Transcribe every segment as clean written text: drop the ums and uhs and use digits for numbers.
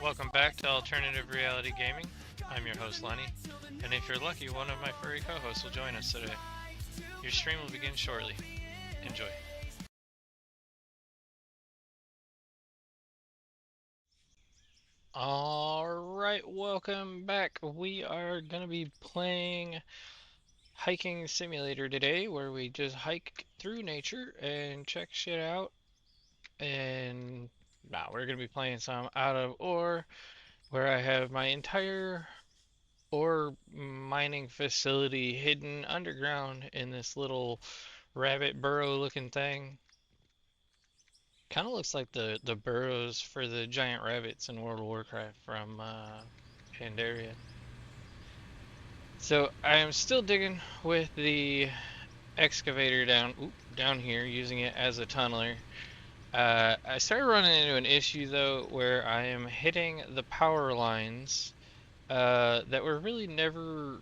Welcome back to Alternative Reality Gaming. I'm your host Lenny, and if you're lucky, one of my furry co-hosts will join us today. Your stream will begin shortly. Enjoy. Alright, welcome back. We are going to be playing Hiking Simulator today, where we just hike through nature and check shit out. And now we're going to be playing some out of ore, where I have my entire ore mining facility hidden underground in this little rabbit burrow looking thing. Kind of looks like the burrows for the giant rabbits in World of Warcraft from Pandaria. So I am still digging with the excavator down here, using it as a tunneler. I started running into an issue though, where I am hitting the power lines that were really never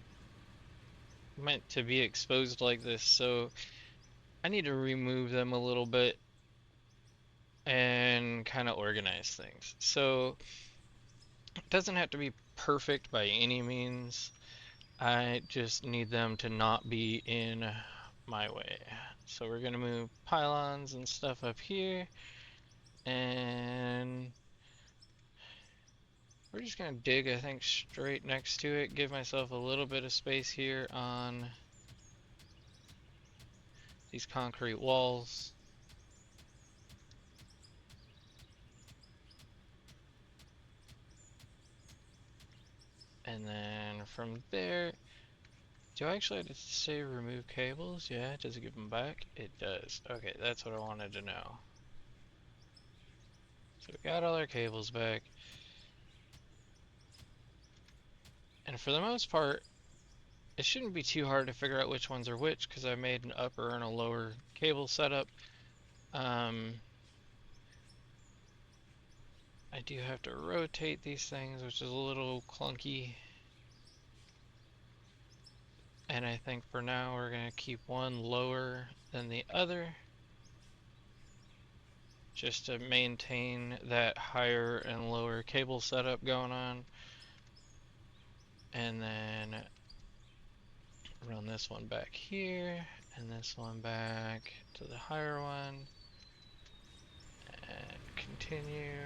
meant to be exposed like this, so I need to remove them a little bit and kind of organize things. So it doesn't have to be perfect by any means. I just need them to not be in my way. So we're gonna move pylons and stuff up here, and we're just gonna dig, I think, straight next to it, give myself a little bit of space here on these concrete walls. And then from there, do I actually have to say remove cables? Yeah, does it give them back? It does. Okay, that's what I wanted to know. So we got all our cables back. And for the most part, it shouldn't be too hard to figure out which ones are which, because I made an upper and a lower cable setup. I do have to rotate these things, which is a little clunky. And I think for now we're going to keep one lower than the other, just to maintain that higher and lower cable setup going on. And then run this one back here, and this one back to the higher one, and continue.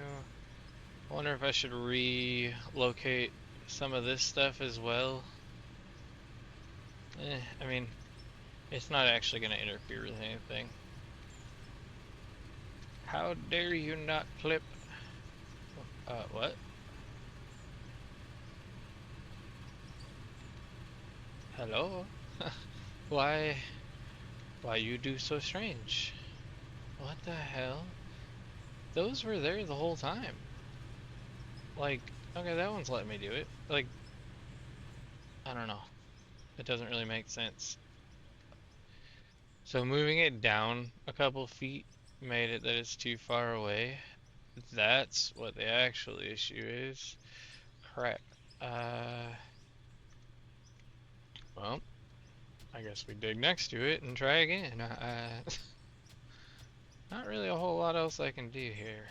I wonder if I should relocate some of this stuff as well. I mean, it's not actually going to interfere with anything. How dare you not clip? What? Hello? Why you do so strange? What the hell? Those were there the whole time. Like, okay, that one's letting me do it. Like, I don't know. It doesn't really make sense. So moving it down a couple feet made it that it's too far away. That's what the actual issue is. Crap. Well, I guess we dig next to it and try again. Not really a whole lot else I can do here.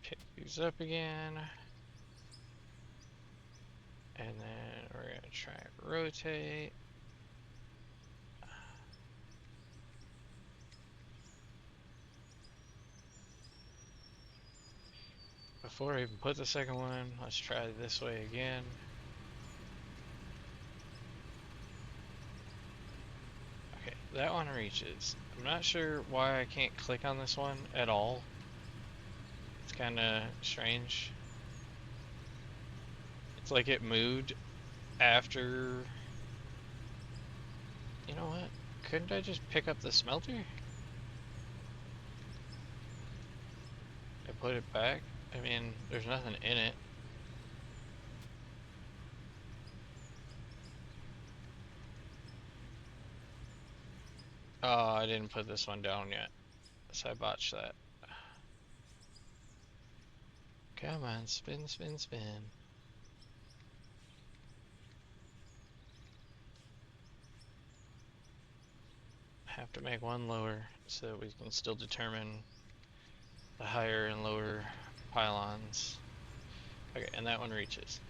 Pick these up again. And then we're going to try and rotate. Before I even put the second one, let's try this way again. Okay, that one reaches. I'm not sure why I can't click on this one at all. It's kind of strange. It's like it moved after... You know what? Couldn't I just pick up the smelter? I put it back? I mean, there's nothing in it. Oh, I didn't put this one down yet, so I botched that. Come on, spin, spin, spin. have to make one lower so that we can still determine the higher and lower pylons. Okay, and that one reaches.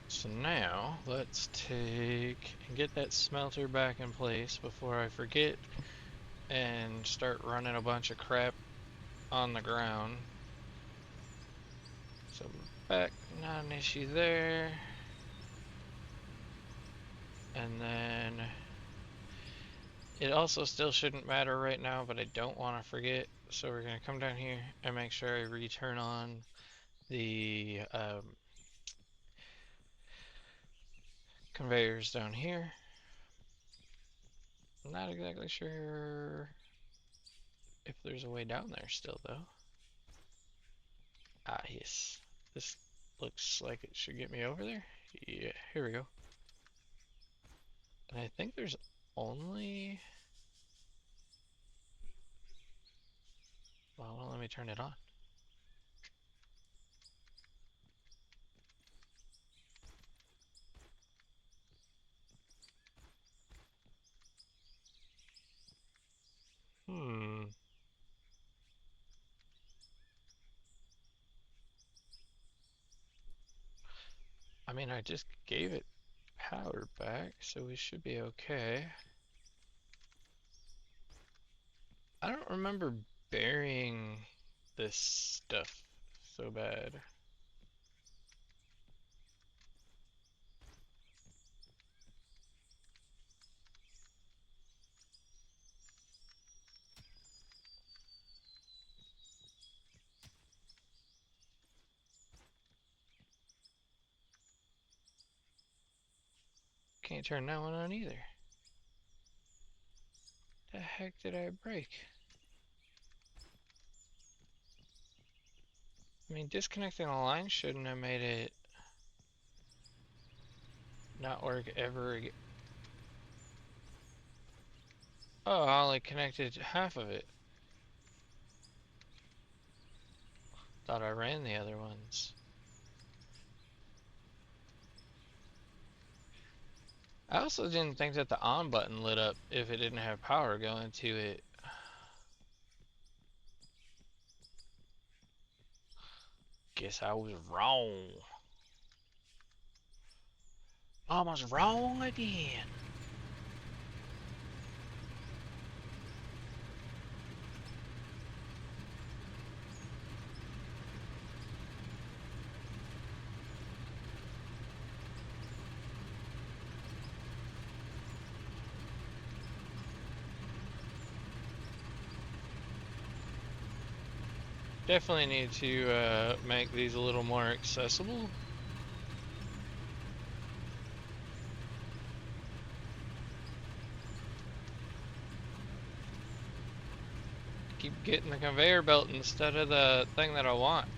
So now, let's take and get that smelter back in place before I forget and start running a bunch of crap on the ground. So back, not an issue there. And then it also still shouldn't matter right now, but I don't want to forget. So we're going to come down here and make sure I return on the conveyors down here. I'm not exactly sure if there's a way down there still, though. Ah, yes. This looks like it should get me over there. Yeah, here we go. And I think there's only... Well, let me turn it on. I mean, I just gave it power back, so we should be okay. I don't remember burying this stuff so bad. Can't turn that one on either. The heck did I break? I mean, disconnecting the line shouldn't have made it not work ever again. Oh, I only connected half of it. Thought I ran the other ones. I also didn't think that the on button lit up if it didn't have power going to it. Guess I was wrong. Almost wrong again. Definitely need to make these a little more accessible. Keep getting the conveyor belt instead of the thing that I want.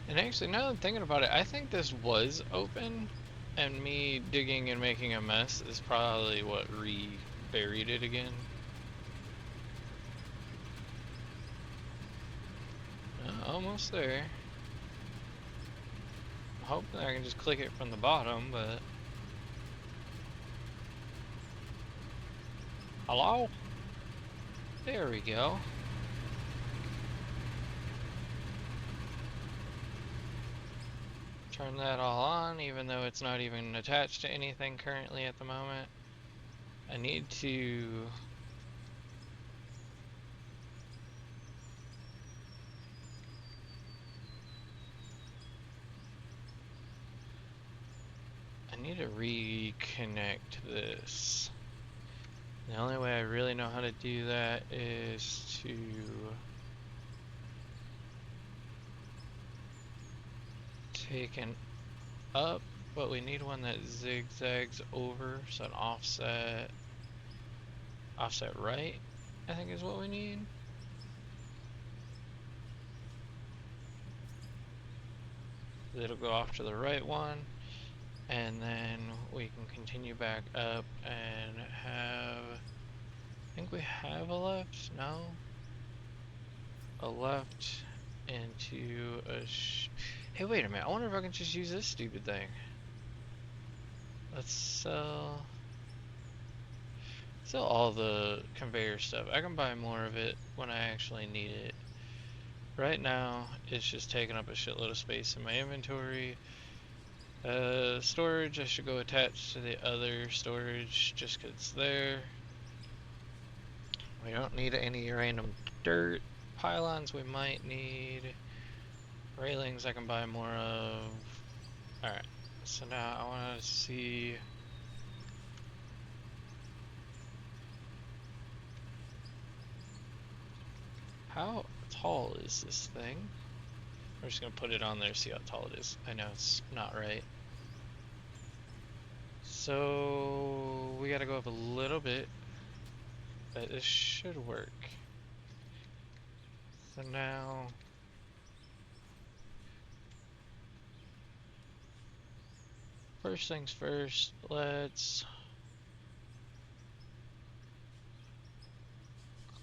And actually, now that I'm thinking about it, I think this was open, and me digging and making a mess is probably what re-buried it again. Almost there. I'm hoping I can just click it from the bottom, but... Hello? There we go. Turn that all on, even though it's not even attached to anything currently at the moment. I need to... reconnect this. The only way I really know how to do that is to take an up, but we need one that zigzags over, so an offset right. I think is what we need. It'll go off to the right one, and then we can continue back up and have, I think we have a left, no? A left into a hey, wait a minute, I wonder if I can just use this stupid thing. Let's sell all the conveyor stuff. I can buy more of it when I actually need it. Right now, it's just taking up a shitload of space in my inventory. Storage, I should go attach to the other storage just 'cause it's there. We don't need any random dirt. Pylons we might need. Railings I can buy more of. Alright, so now I want to see... how tall is this thing? We're just going to put it on there, see how tall it is. I know it's not right. So we got to go up a little bit, but this should work. So now... first things first, let's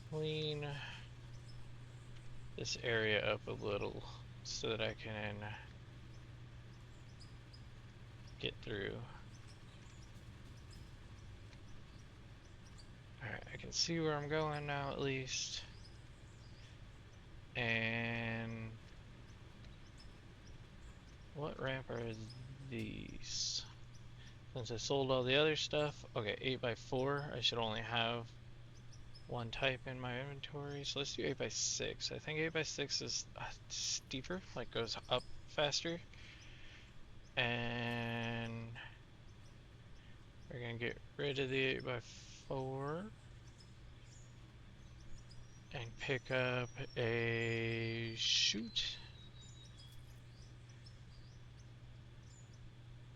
clean this area up a little so that I can get through. Alright, I can see where I'm going now at least. And what ramp are these? Since I sold all the other stuff, okay, 8x4, I should only have one type in my inventory, so let's do 8x6. I think 8x6 is steeper, like goes up faster. And we're gonna get rid of the 8x4 and pick up a chute.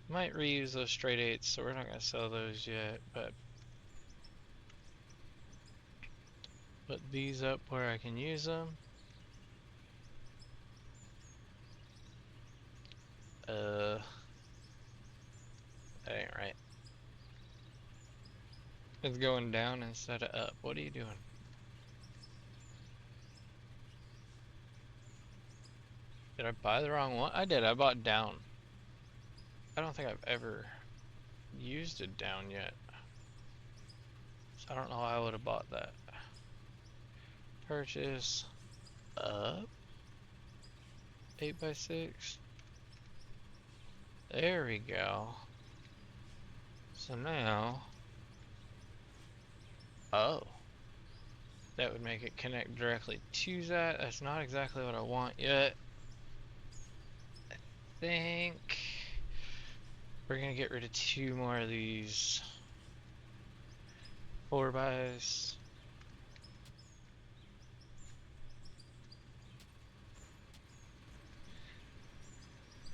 Might reuse those straight 8s, so we're not gonna sell those yet, but put these up where I can use them. That ain't right. It's going down instead of up. What are you doing? Did I buy the wrong one? I did. I bought down. I don't think I've ever used it down yet. So I don't know why I would have bought that. Purchase up 8x6. There we go. So now, oh, that would make it connect directly to that. That's not exactly what I want yet. I think we're gonna get rid of 2 more of these 4x.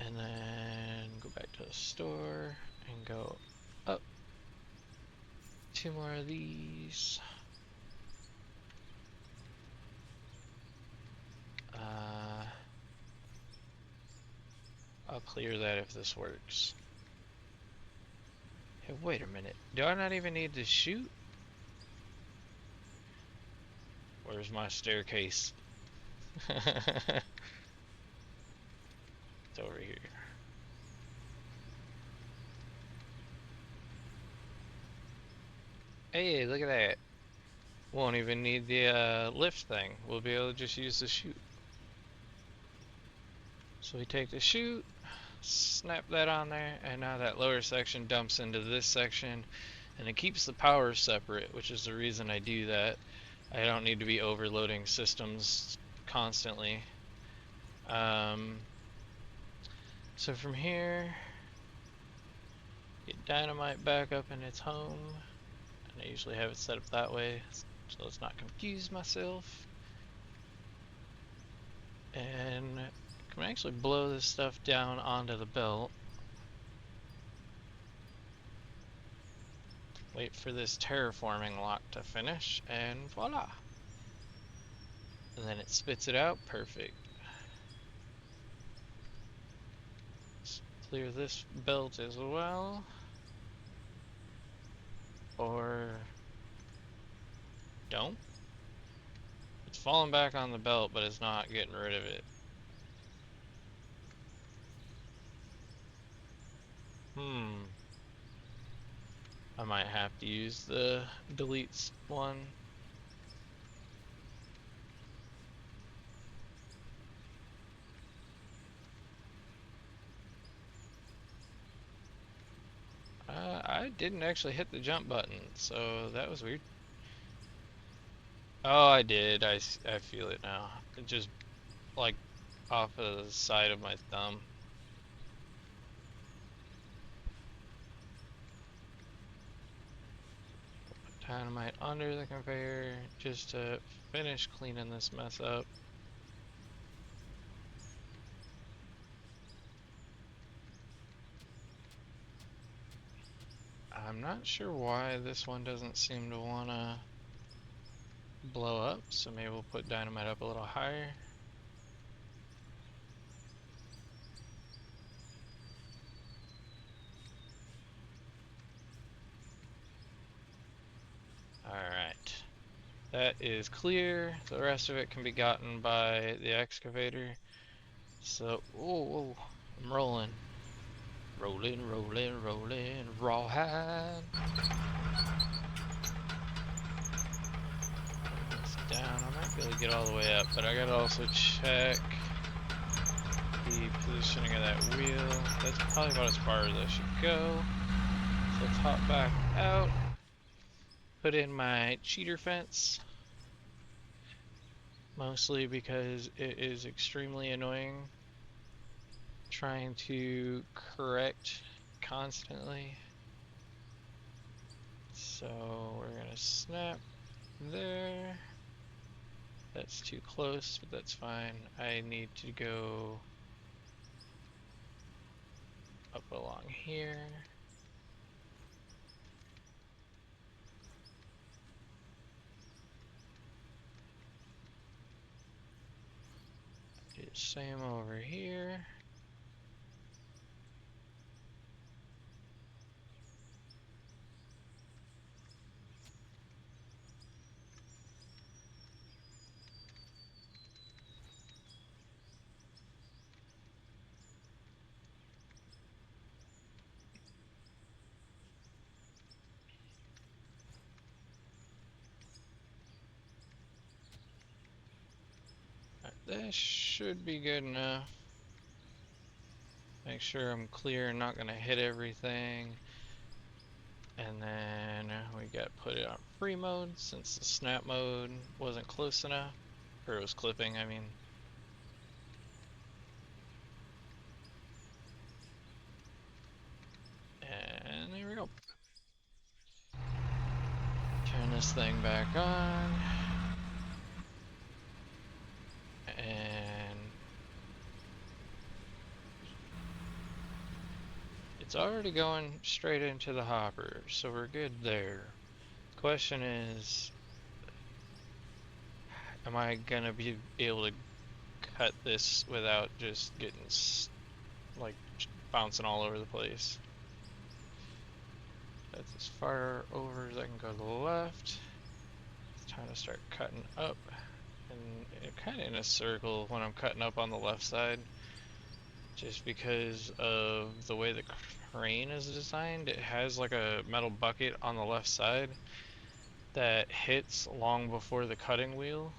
And then go back to the store and go up 2 more of these. I'll clear that if this works. Hey, wait a minute. Do I not even need to shoot? Where's my staircase? It's over here. Hey, look at that. Won't even need the lift thing. We'll be able to just use the chute. So we take the chute, snap that on there, and now that lower section dumps into this section, and it keeps the power separate, which is the reason I do that. I don't need to be overloading systems constantly. So from here, get dynamite back up in its home, and I usually have it set up that way, so let's not confuse myself. And can actually blow this stuff down onto the belt. Wait for this terraforming lock to finish, and voila! And then it spits it out, perfect. Let's clear this belt as well. Or don't? It's falling back on the belt, but it's not getting rid of it. I might have to use the deletes one. I didn't actually hit the jump button, so that was weird. Oh, I did. I feel it now. It just, like, off of the side of my thumb. Dynamite under the conveyor just to finish cleaning this mess up. I'm not sure why this one doesn't seem to want to blow up, so maybe we'll put dynamite up a little higher. Alright, that is clear. The rest of it can be gotten by the excavator. So, oh, I'm rolling. Rolling, rolling, rolling, rawhide. It's down. I might be able to get all the way up, but I gotta also check the positioning of that wheel. That's probably about as far as I should go. So let's hop back out. Put in my cheater fence. Mostly because it is extremely annoying trying to correct constantly. So we're gonna snap there. That's too close, but that's fine. I need to go up along here. Do the same over here. That should be good enough. Make sure I'm clear and not gonna hit everything. And then we got to put it on free mode since the snap mode wasn't close enough. Or it was clipping, I mean. And there we go. Turn this thing back on. And it's already going straight into the hopper, so we're good there. The question is, am I gonna be able to cut this without just getting like bouncing all over the place? That's as far over as I can go to the left. It's time to start cutting up, and kind of in a circle when I'm cutting up on the left side, just because of the way the crane is designed. It has like a metal bucket on the left side that hits long before the cutting wheel,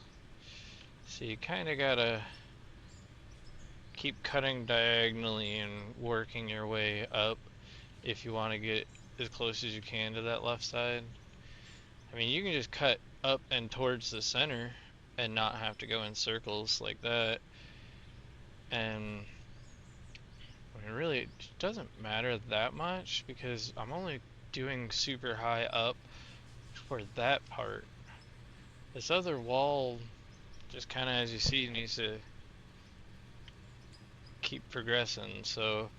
so you kind of gotta keep cutting diagonally and working your way up if you want to get as close as you can to that left side. I mean, you can just cut up and towards the center and not have to go in circles like that. And I mean, really, it doesn't matter that much because I'm only doing super high up for that part. This other wall, just kind of as you see, needs to keep progressing. So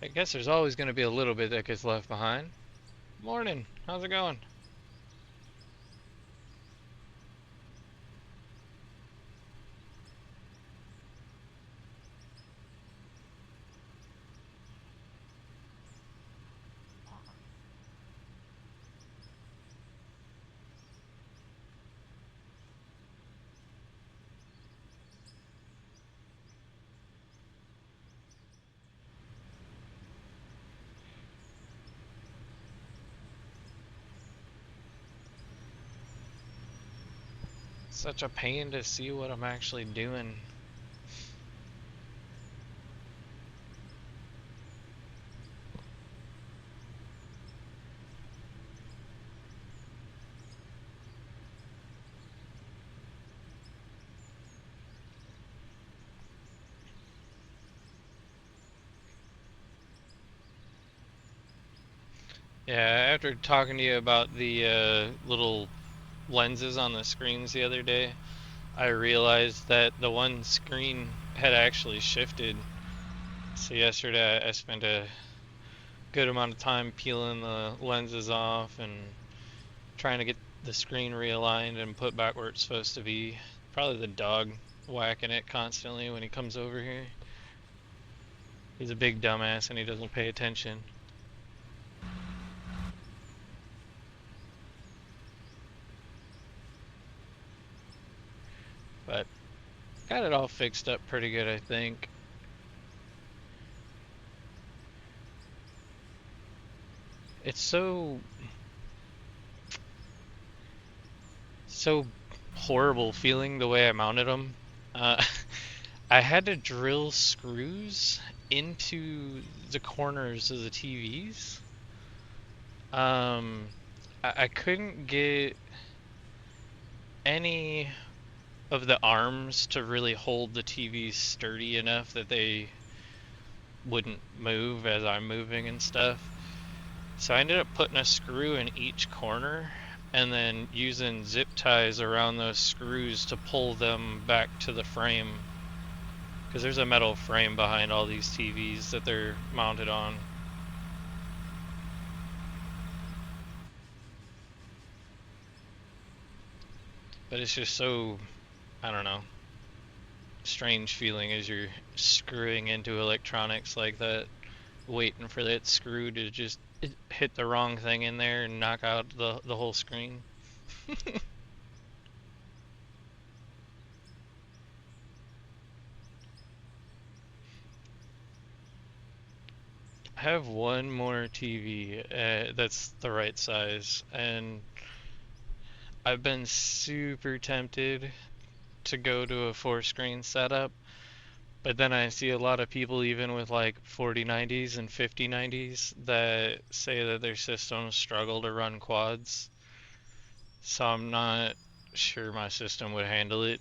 I guess there's always going to be a little bit that gets left behind. Morning. How's it going? Such a pain to see what I'm actually doing. Yeah, after talking to you about the little lenses on the screens the other day, I realized that the one screen had actually shifted. So yesterday I spent a good amount of time peeling the lenses off and trying to get the screen realigned and put back where it's supposed to be. Probably the dog whacking it constantly when he comes over here. He's a big dumbass and he doesn't pay attention. But got it all fixed up pretty good, I think. It's so horrible feeling the way I mounted them. Uh, I had to drill screws into the corners of the TVs. Um, I couldn't get any of the arms to really hold the TVs sturdy enough that they wouldn't move as I'm moving and stuff. So I ended up putting a screw in each corner and then using zip ties around those screws to pull them back to the frame. Because there's a metal frame behind all these TVs that they're mounted on. But it's just so, I don't know, strange feeling as you're screwing into electronics like that, waiting for that screw to just hit the wrong thing in there and knock out the whole screen. I have one more TV that's the right size, and I've been super tempted to go to a four screen setup, but then I see a lot of people, even with like 4090s and 5090s, that say that their systems struggle to run quads. So I'm not sure my system would handle it,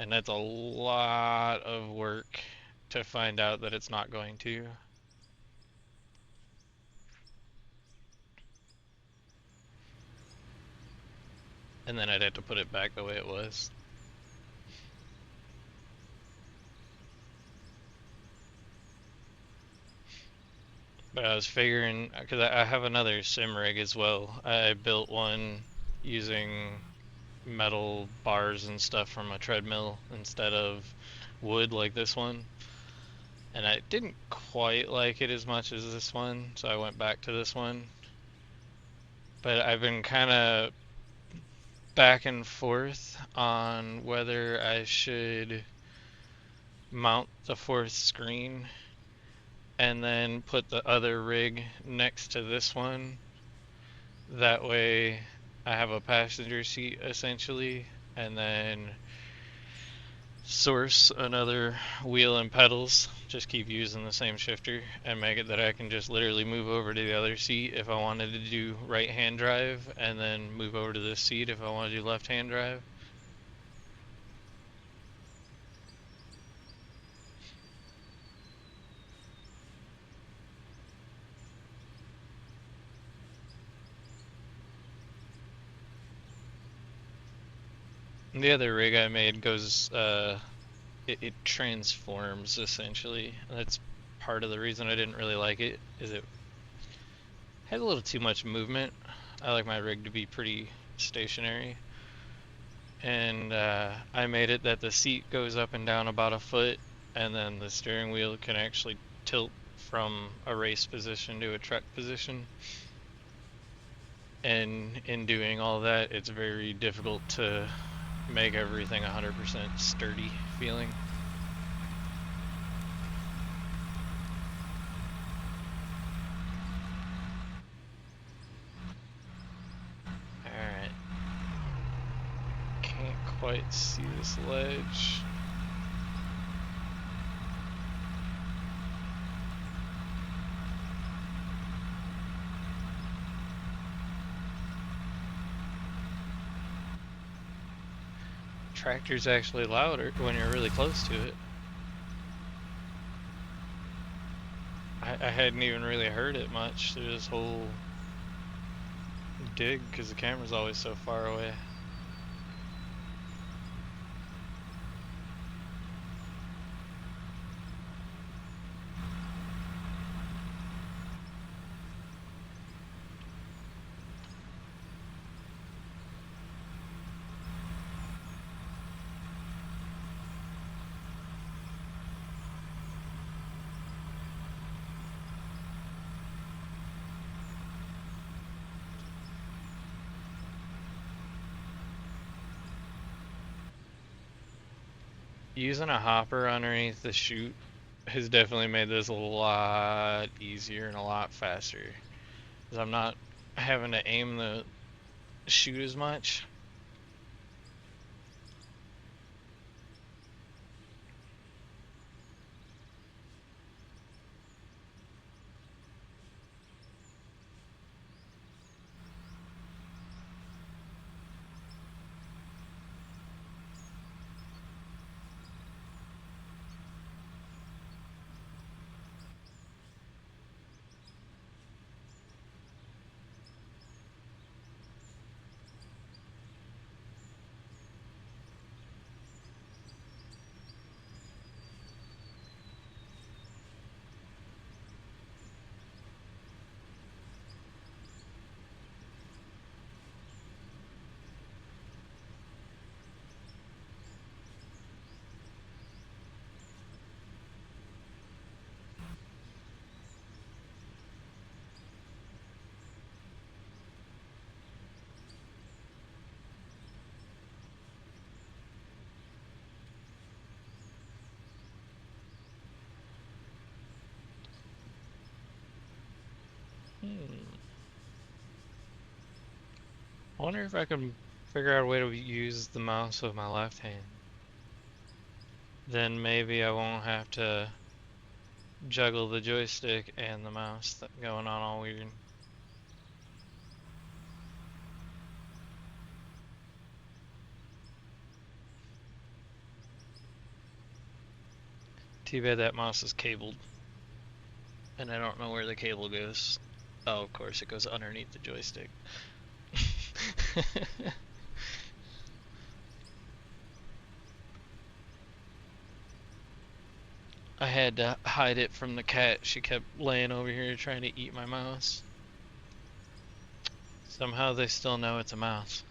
and that's a lot of work to find out that it's not going to. And then I'd have to put it back the way it was. But I was figuring, because I have another sim rig as well. I built one using metal bars and stuff from a treadmill instead of wood like this one. And I didn't quite like it as much as this one, so I went back to this one. But I've been kind of back and forth on whether I should mount the fourth screen and then put the other rig next to this one. That way I have a passenger seat essentially, and then source another wheel and pedals, just keep using the same shifter, and make it that I can just literally move over to the other seat if I wanted to do right hand drive, and then move over to this seat if I want to do left hand drive. The other rig I made goes, it transforms essentially. That's part of the reason I didn't really like it, is it Had a little too much movement. I like my rig to be pretty stationary. And I made it that the seat goes up and down about a foot, and then the steering wheel can actually tilt from a race position to a truck position. And in doing all that, it's very difficult to make everything 100% sturdy feeling. Alright. Can't quite see this ledge. Tractor's actually louder when you're really close to it. I hadn't even really heard it much through this whole dig because the camera's always so far away. Using a hopper underneath the chute has definitely made this a lot easier and a lot faster. Because I'm not having to aim the chute as much. I wonder if I can figure out a way to use the mouse with my left hand. Then maybe I won't have to juggle the joystick and the mouse going on all weird. Too bad that mouse is cabled. And I don't know where the cable goes. Oh, of course, it goes underneath the joystick. I had to hide it from the cat. She kept laying over here trying to eat my mouse. Somehow they still know it's a mouse.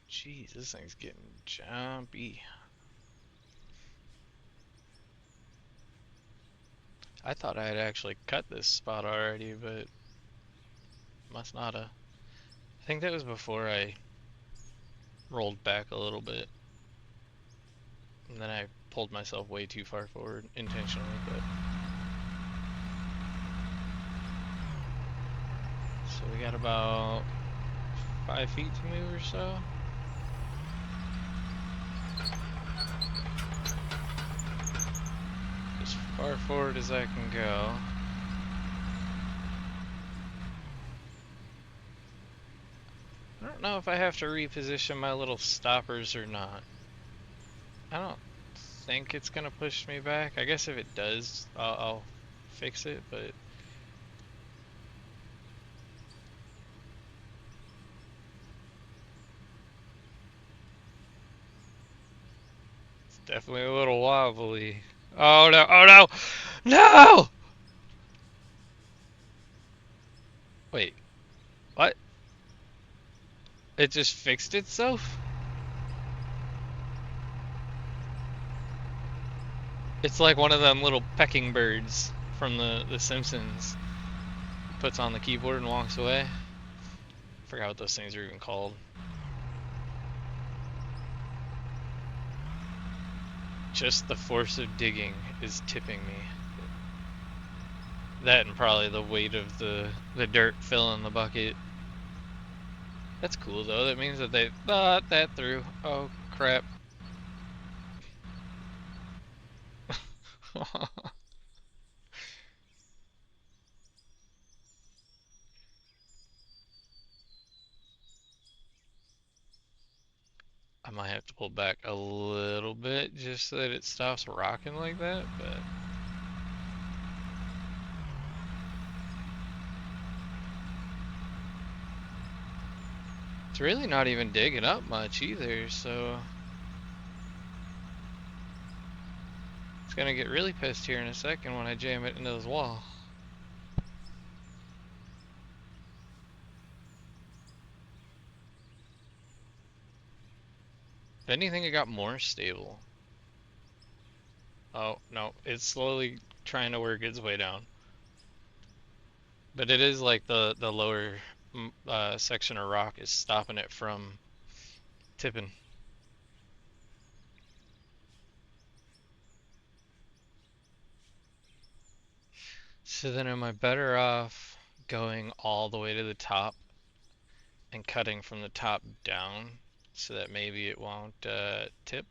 Jeez, this thing's getting jumpy. I thought I had actually cut this spot already, but must not have. I think that was before I rolled back a little bit. And then I pulled myself way too far forward intentionally, but So we got about 5 feet to move or so. As far forward as I can go. I don't know if I have to reposition my little stoppers or not. I don't think it's gonna push me back. I guess if it does, I'll fix it, but it's definitely a little wobbly. Oh no, oh no! No! Wait, what? It just fixed itself? It's like one of them little pecking birds from the Simpsons. Puts on the keyboard and walks away. Forgot what those things are even called. Just the force of digging is tipping me. That and probably the weight of the dirt filling the bucket. That's cool though. That means that they thought that through. Oh crap. I might have to pull back a little bit just so that it stops rocking like that, but it's really not even digging up much either, so it's gonna get really pissed here in a second when I jam it into this wall. If anything, it got more stable. Oh, no, it's slowly trying to work its way down. But it is like the lower section of rock is stopping it from tipping. So then am I better off going all the way to the top and cutting from the top down so that maybe it won't tip?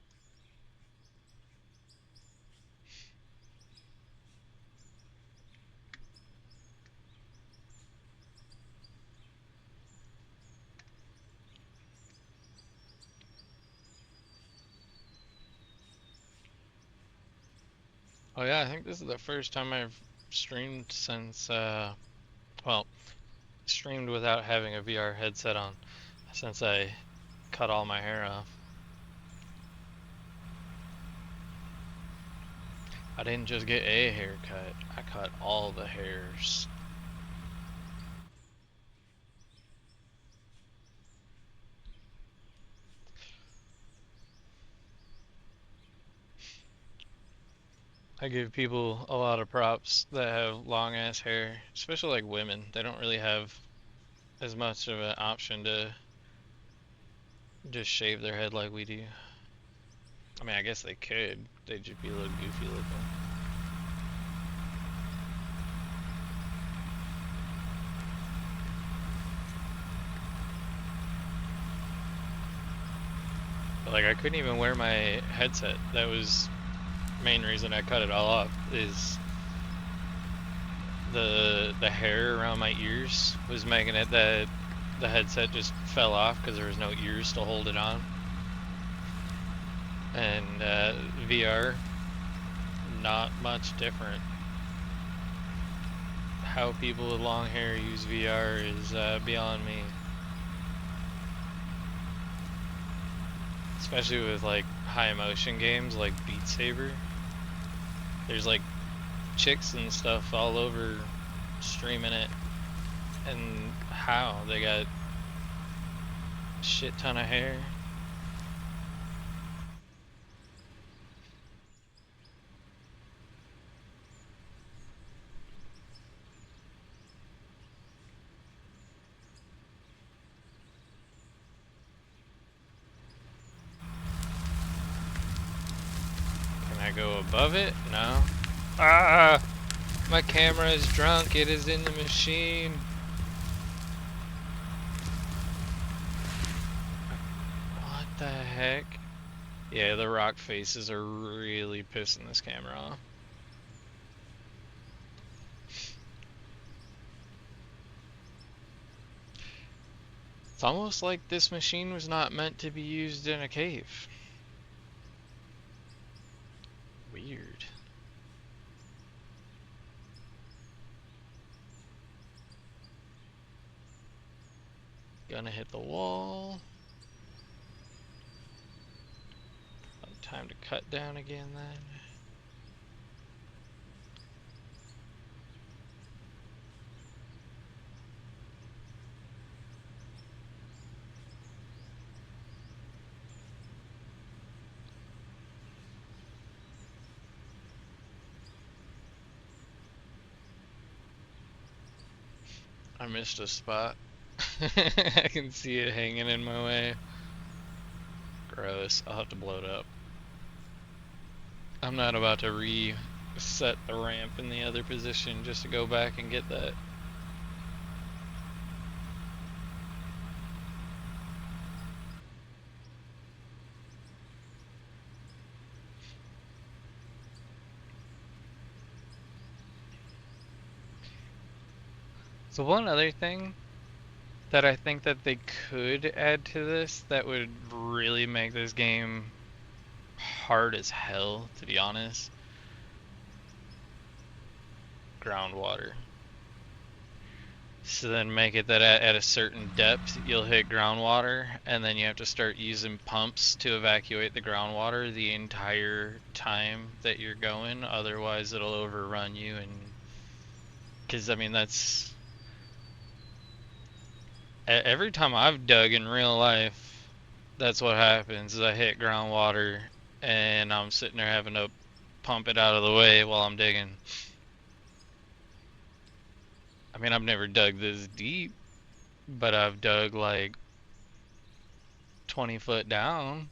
Oh yeah, I think this is the first time I've streamed since, well, streamed without having a VR headset on since I cut all my hair off. I didn't just get a haircut, I cut all the hairs. I give people a lot of props that have long ass hair, especially like women. They don't really have as much of an option to just shave their head like we do. I mean, I guess they could. They'd just be a little goofy looking. But like, I couldn't even wear my headset. That was the main reason I cut it all off, is the hair around my ears was making it that the headset just fell off because there was no ears to hold it on. And VR, not much different. How people with long hair use VR is beyond me. Especially with like high emotion games like Beat Saber. There's like chicks and stuff all over streaming it, and how they got a shit ton of hair. Can I go above it? No. Ah! My camera is drunk, it is in the machine. the heck? Yeah, the rock faces are really pissing this camera off. It's almost like this machine was not meant to be used in a cave. Weird. Gonna hit the wall. Time to cut down again then. I missed a spot. I can see it hanging in my way. Gross. I'll have to blow it up. I'm not about to reset the ramp in the other position just to go back and get that. So one other thing that I think that they could add to this that would really make this game hard as hell, to be honest. Groundwater. So then make it that at a certain depth you'll hit groundwater, and then you have to start using pumps to evacuate the groundwater the entire time that you're going, otherwise it'll overrun you. And because I mean that's every time I've dug in real life, that's what happens is I hit groundwater and I'm sitting there having to pump it out of the way while I'm digging. I mean, I've never dug this deep, but I've dug like 20 foot down.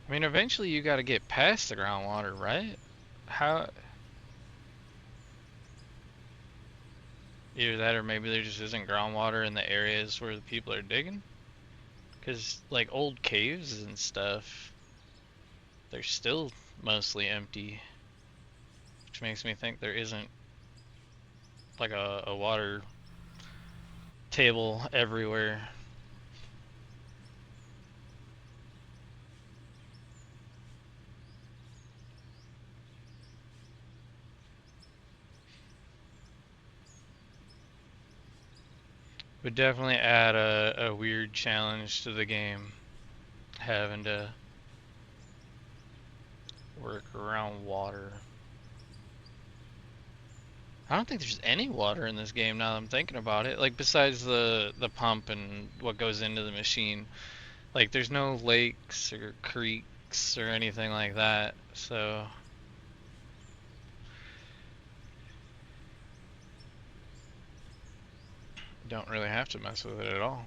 I mean, eventually you gotta get past the groundwater, right? How? Either that or maybe there just isn't groundwater in the areas where the people are digging. Because, like, old caves and stuff, they're still mostly empty. Which makes me think there isn't, like, a water table everywhere. Would definitely add a weird challenge to the game, having to work around water. I don't think there's any water in this game now that I'm thinking about it. Like besides the pump and what goes into the machine. Like there's no lakes or creeks or anything like that. So you don't really have to mess with it at all.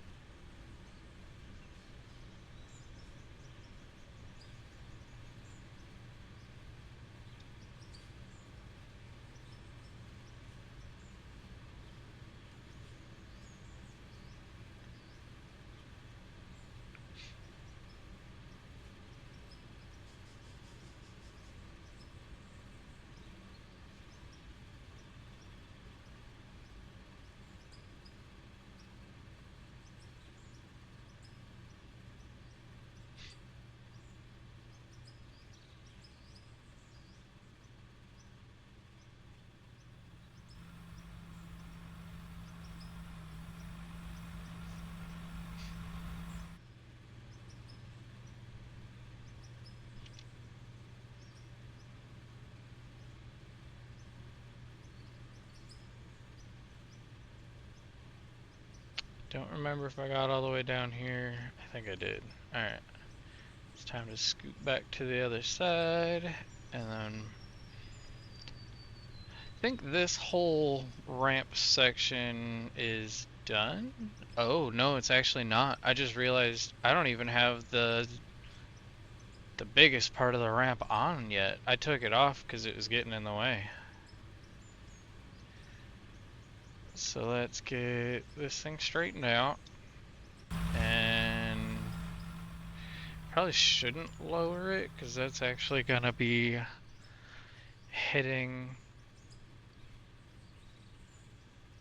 Don't remember if I got all the way down here. I think I did. Alright. It's time to scoot back to the other side. And then I think this whole ramp section is done. Oh, no, it's actually not. I just realized I don't even have the biggest part of the ramp on yet. I took it off because it was getting in the way. So let's get this thing straightened out. probably shouldn't lower it because that's actually gonna be hitting.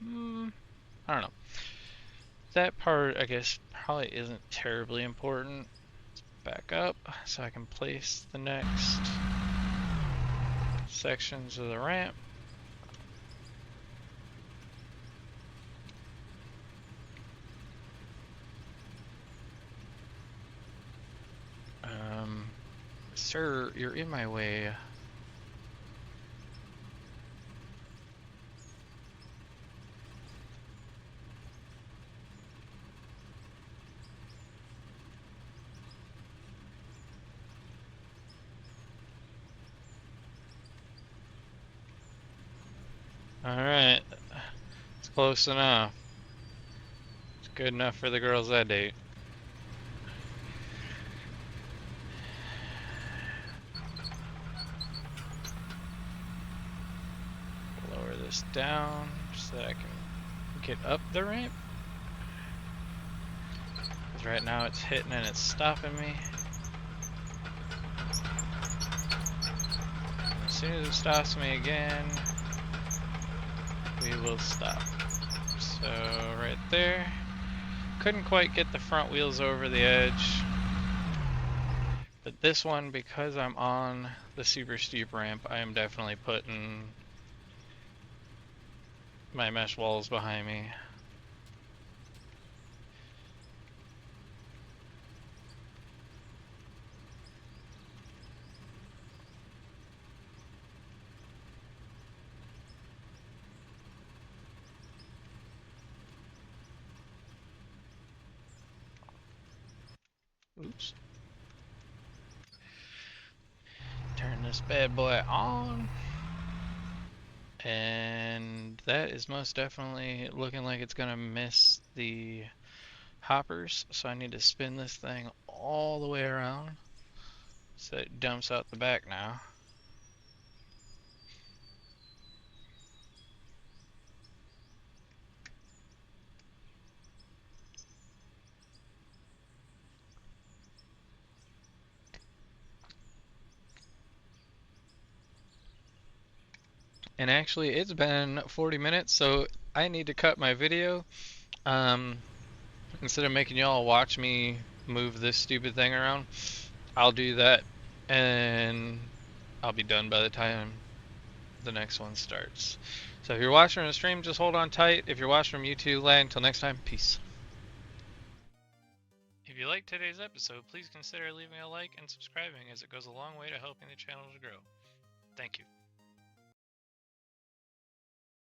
I don't know. That part, I guess, probably isn't terribly important. Back up so I can place the next sections of the ramp. Sir, you're in my way. Alright, it's close enough. It's good enough for the girls I date. Lower this down so that I can get up the ramp. Because right now it's hitting and it's stopping me. And as soon as it stops me again, we will stop. So right there. Couldn't quite get the front wheels over the edge. But this one, because I'm on the super steep ramp, I am definitely putting my mesh walls behind me. Oops. Turn this bad boy on. And that is most definitely looking like it's gonna miss the hoppers. So I need to spin this thing all the way around so it dumps out the back now. And actually, it's been 40 minutes, so I need to cut my video. Instead of making y'all watch me move this stupid thing around, I'll do that, and I'll be done by the time the next one starts. So if you're watching on the stream, just hold on tight. If you're watching from YouTube land, until next time, peace. If you liked today's episode, please consider leaving a like and subscribing, as it goes a long way to helping the channel to grow. Thank you.